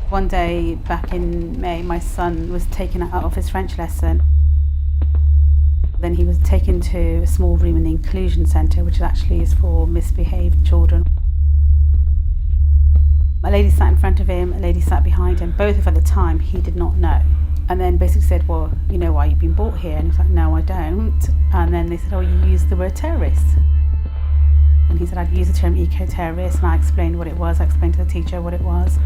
One day back in May, my son was taken out of his French lesson. Then he was taken to a small room in the inclusion centre, which actually is for misbehaved children. A lady sat in front of him, a lady sat behind him. Both of at the time he did not know. And then basically said, well, you know why you've been brought here? And he was like, no, I don't. And then they said, oh, you used the word terrorist. And he said, I'd used the term eco-terrorist, and I explained what it was. I explained to the teacher what it was.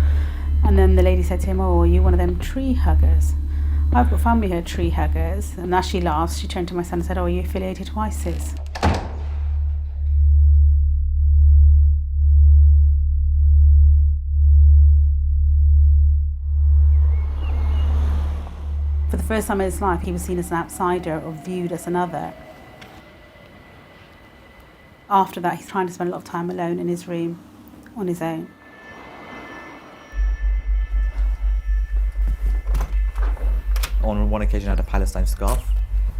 And then the lady said to him, oh, are you one of them tree huggers? I've got family here, tree huggers. And as she laughed, she turned to my son and said, oh, are you affiliated to ISIS? For the first time in his life, he was seen as an outsider or viewed as another. After that, he's trying to spend a lot of time alone in his room, on his own. On one occasion, I had a Palestine scarf.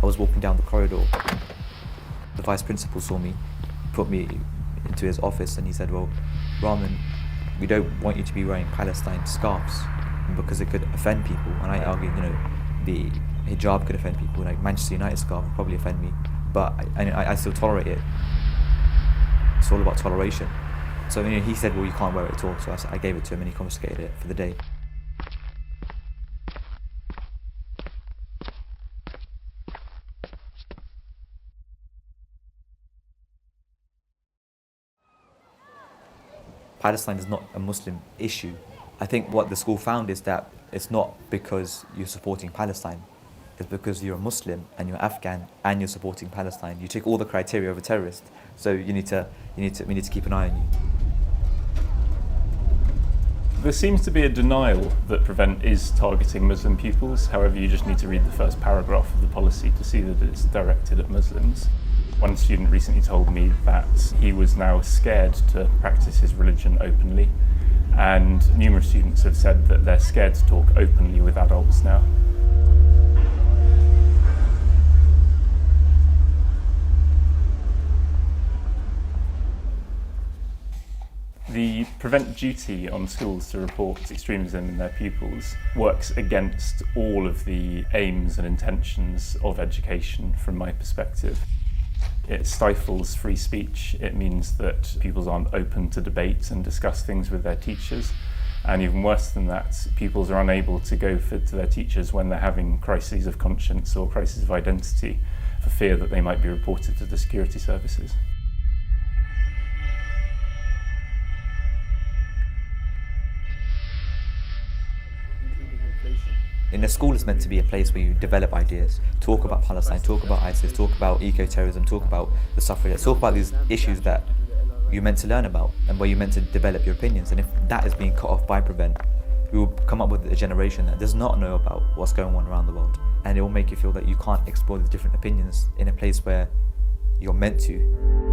I was walking down the corridor. The vice principal saw me, put me into his office, and he said, well, Rahman, we don't want you to be wearing Palestine scarves because it could offend people. And I argued, the hijab could offend people, like Manchester United scarf would probably offend me, but I still tolerate it. It's all about toleration. So he said, well, you can't wear it at all. So I gave it to him and he confiscated it for the day. Palestine is not a Muslim issue. I think what the school found is that it's not because you're supporting Palestine. It's because you're a Muslim and you're Afghan and you're supporting Palestine. You tick all the criteria of a terrorist. So we need to keep an eye on you. There seems to be a denial that Prevent is targeting Muslim pupils. However, you just need to read the first paragraph of the policy to see that it's directed at Muslims. One student recently told me that he was now scared to practice his religion openly, and numerous students have said that they're scared to talk openly with adults now. The Prevent duty on schools to report extremism in their pupils works against all of the aims and intentions of education from my perspective. It stifles free speech. It means that pupils aren't open to debate and discuss things with their teachers. And even worse than that, pupils are unable to go to their teachers when they're having crises of conscience or crises of identity for fear that they might be reported to the security services. In a school, it's meant to be a place where you develop ideas, talk about Palestine, talk about ISIS, talk about eco-terrorism, talk about the suffragettes, talk about these issues that you're meant to learn about and where you're meant to develop your opinions. And if that is being cut off by Prevent, we will come up with a generation that does not know about what's going on around the world. And it will make you feel that you can't explore the different opinions in a place where you're meant to.